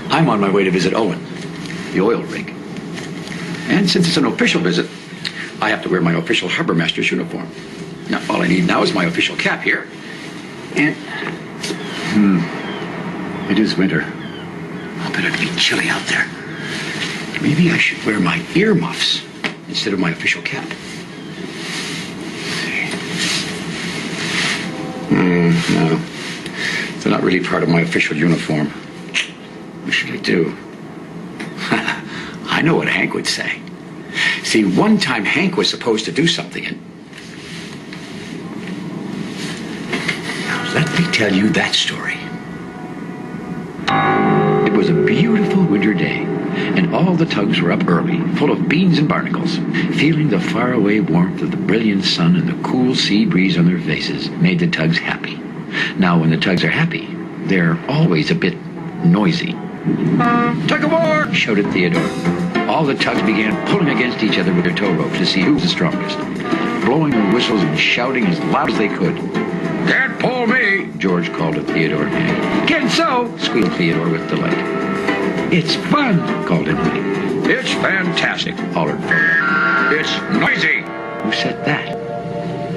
I'm on my way to visit Owen, the oil rig. And since it's an official visit, I have to wear my official harbor master's uniform. Now, all I need now is my official cap here. And... it is winter. I'll bet it'll be chilly out there. Maybe I should wear my earmuffs instead of my official cap. No. They're not really part of my official uniform. What should I do? I know what Hank would say. See, one time Hank was supposed to do something and... Now, let me tell you that story. It was a beautiful winter day, and all the tugs were up early, full of beans and barnacles. Feeling the faraway warmth of the brilliant sun and the cool sea breeze on their faces made the tugs happy. Now, when the tugs are happy, they're always a bit noisy. "Tug of war!" shouted Theodore. All the tugs began pulling against each other with their tow rope to see who was the strongest, blowing their whistles and shouting as loud as they could. "Can't pull me!" George called to Theodore and Hank. "Can so!" squealed Theodore with delight. "It's fun!" called in Hank. "It's fantastic!" hollered Theodore. "It's noisy!" Who said that?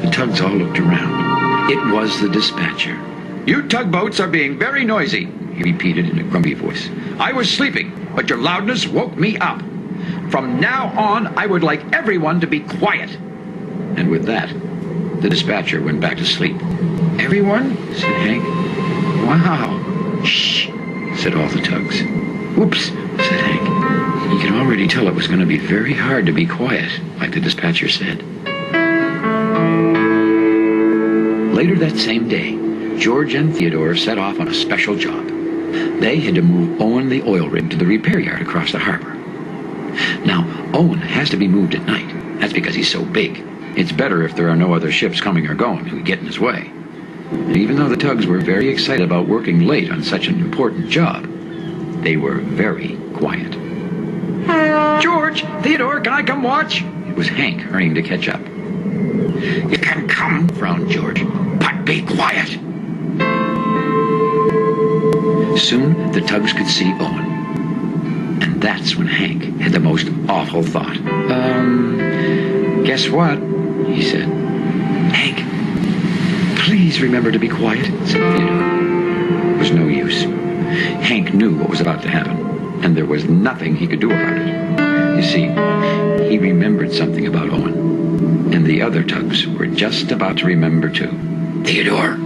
The tugs all looked around. It was the dispatcher. "You tugboats are being very noisy," he repeated in a grumpy voice. "I was sleeping, but your loudness woke me up. From now on, I would like everyone to be quiet." And with that, the dispatcher went back to sleep. "Everyone?" said Hank. "Wow." "Shh," said all the tugs. "Whoops," said Hank. He could already tell it was going to be very hard to be quiet, like the dispatcher said. Later that same day, George and Theodore set off on a special job. They had to move Owen the oil rig to the repair yard across the harbor. Now, Owen has to be moved at night. That's because he's so big. It's better if there are no other ships coming or going who get in his way. And even though the tugs were very excited about working late on such an important job, they were very quiet. "George, Theodore, can I come watch?" It was Hank hurrying to catch up. "You can come," frowned George, "but be quiet." Soon the tugs could see Owen. And that's when Hank had the most awful thought. Guess what?" he said. "Hank, please remember to be quiet," said Theodore. It was no use. Hank knew what was about to happen, and there was nothing he could do about it. You see, he remembered something about Owen, and the other tugs were just about to remember too. "Theodore,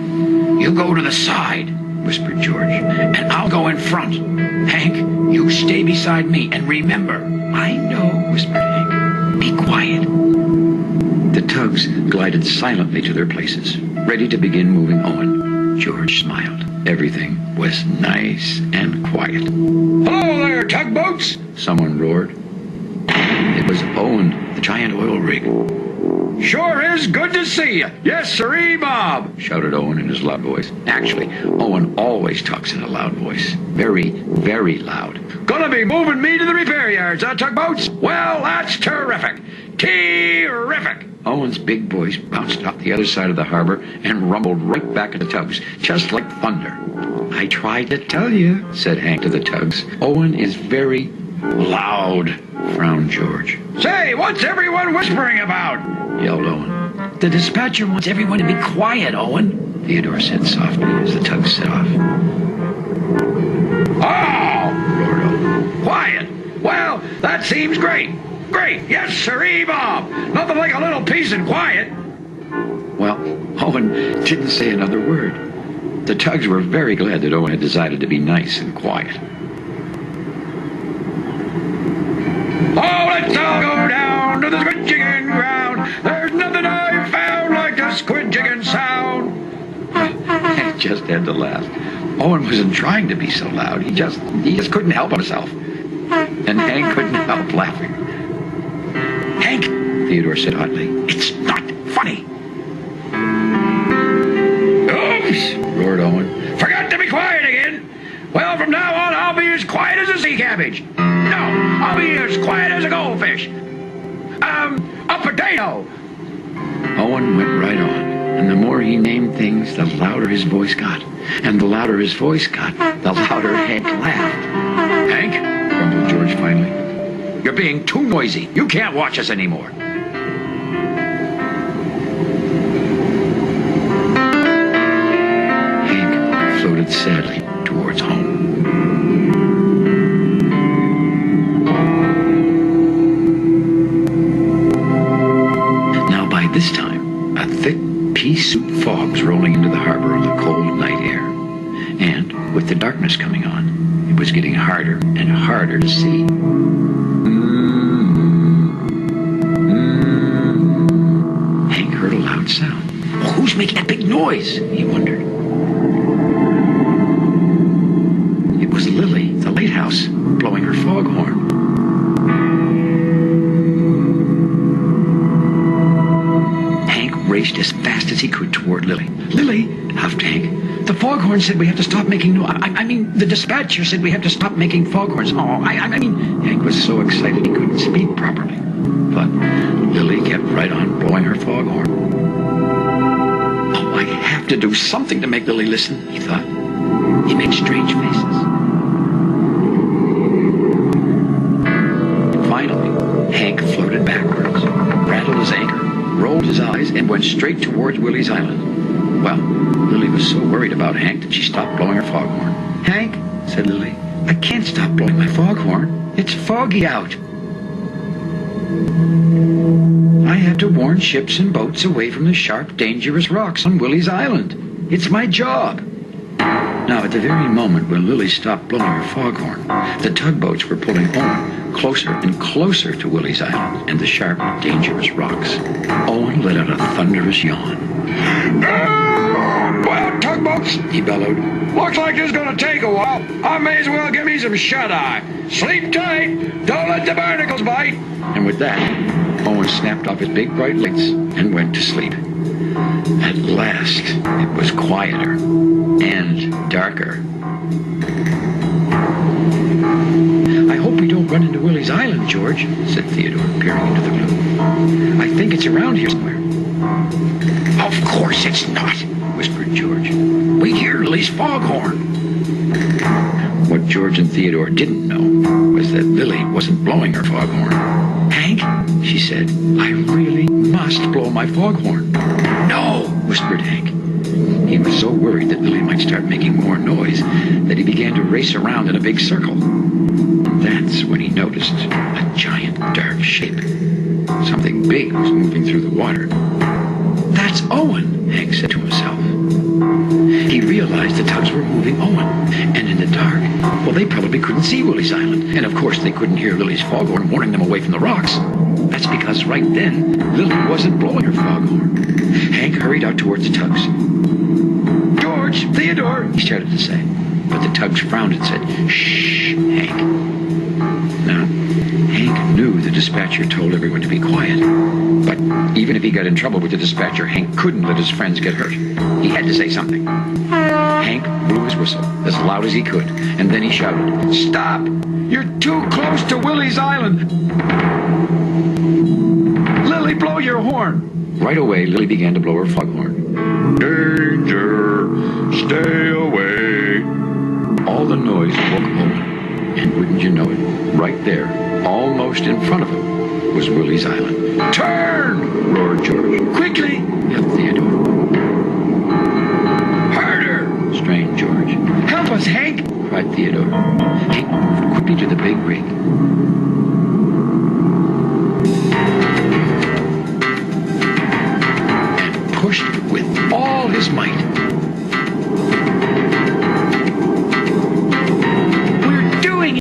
you go to the side," whispered George, "and I'll go in front. Hank, you stay beside me, and remember..." "I know," whispered Hank. "Be quiet." The tugs glided silently to their places, ready to begin moving Owen. George smiled. Everything was nice and quiet. "Hello there, tugboats!" someone roared. It was Owen, the giant oil rig. "Sure is good to see you. Yes, sirree, Bob," shouted Owen in his loud voice. Actually, Owen always talks in a loud voice. Very, very loud. "Gonna be moving me to the repair yards, huh, tugboats? Well, that's terrific. Terrific." Owen's big voice bounced off the other side of the harbor and rumbled right back at the tugs, just like thunder. "I tried to tell you," said Hank to the tugs. "Owen is very loud," frowned George. "Say, what's everyone whispering about?" yelled Owen. "The dispatcher wants everyone to be quiet, Owen," Theodore said softly as the tugs set off. "Oh!" roared Owen. "Quiet? Well, that seems great. Great! Yes, sirree, Bob! Nothing like a little peace and quiet." Well, Owen didn't say another word. The tugs were very glad that Owen had decided to be nice and quiet. "Oh, let's all go down to the squid chicken ground. There's nothing I've found like the squid chicken sound." I just had to laugh. Owen wasn't trying to be so loud. He just couldn't help himself. And Hank couldn't help laughing. "Hank," Theodore said hotly, "it's not funny." "Oops," roared Owen. "Forgot to be quiet again. Well, from now on, I'll be as quiet as a sea cabbage. No, I'll be as quiet as a goldfish. A potato." Owen went right on, and the more he named things, the louder his voice got. And the louder his voice got, the louder Hank laughed. Hank, grumbled George finally, you're being too noisy. You can't watch us anymore. Hank floated sadly towards home. Now by this time, a thick pea-soup fog was rolling into the harbor on the cold night air. And with the darkness coming on, it was getting harder and harder to see. Hank heard a loud sound. Well, who's making that big noise? He wondered. It was Lily, the lighthouse, blowing her foghorn. Hank raced as fast as he could toward Lily. Lily, huffed Hank. The foghorn said we have to stop making noise. I mean, the dispatcher said we have to stop making foghorns. Hank was so excited he couldn't speak properly. But Lily kept right on blowing her foghorn. Oh, I have to do something to make Lily listen, he thought. He made strange faces. Finally, Hank floated backwards, rattled his anchor, rolled his eyes, and went straight towards Willie's Island. Well, Lily was so worried about Hank that she stopped blowing her foghorn. Hank, said Lily, I can't stop blowing my foghorn. It's foggy out. I have to warn ships and boats away from the sharp, dangerous rocks on Willie's Island. It's my job. Now, at the very moment when Lily stopped blowing her foghorn, the tugboats were pulling Owen closer and closer to Willie's Island and the sharp, dangerous rocks. Owen let out a thunderous yawn. Well, tugboats, he bellowed. Looks like this is going to take a while. I may as well get me some shut-eye. Sleep tight. Don't let the barnacles bite. And with that, Owen snapped off his big bright lights and went to sleep. At last, it was quieter and darker. I hope we don't run into Willie's Island, George, said Theodore, peering into the gloom. I think it's around here somewhere. Of course it's not, whispered George. We hear Lily's foghorn. What George and Theodore didn't know was that Lily wasn't blowing her foghorn. Hank, she said, I really must blow my foghorn. No, whispered Hank. He was so worried that Lily might start making more noise that he began to race around in a big circle. That's when he noticed a giant dark shape. Something big was moving through the water. That's Owen, Hank said to himself. He realized the tugs were moving Owen, and in the dark, well, they probably couldn't see Willie's Island, and of course they couldn't hear Lily's foghorn warning them away from the rocks. That's because right then, Lily wasn't blowing her foghorn. Hank hurried out towards the tugs. George, Theodore, he started to say, but the tugs frowned and said, Shh, Hank. Now, Hank knew the dispatcher told everyone to be quiet. But even if he got in trouble with the dispatcher, Hank couldn't let his friends get hurt. He had to say something. Hank blew his whistle as loud as he could, and then he shouted, Stop! You're too close to Willie's Island! Lily, blow your horn! Right away, Lily began to blow her foghorn. Danger! Stay away! All the noise woke Owen. And wouldn't you know it, right there, almost in front of him, was Willie's Island. Turn! Roared George. Quickly! Yelled Theodore. Harder! Strained George. Help us, Hank! Cried Theodore. Hank moved quickly to the big rig.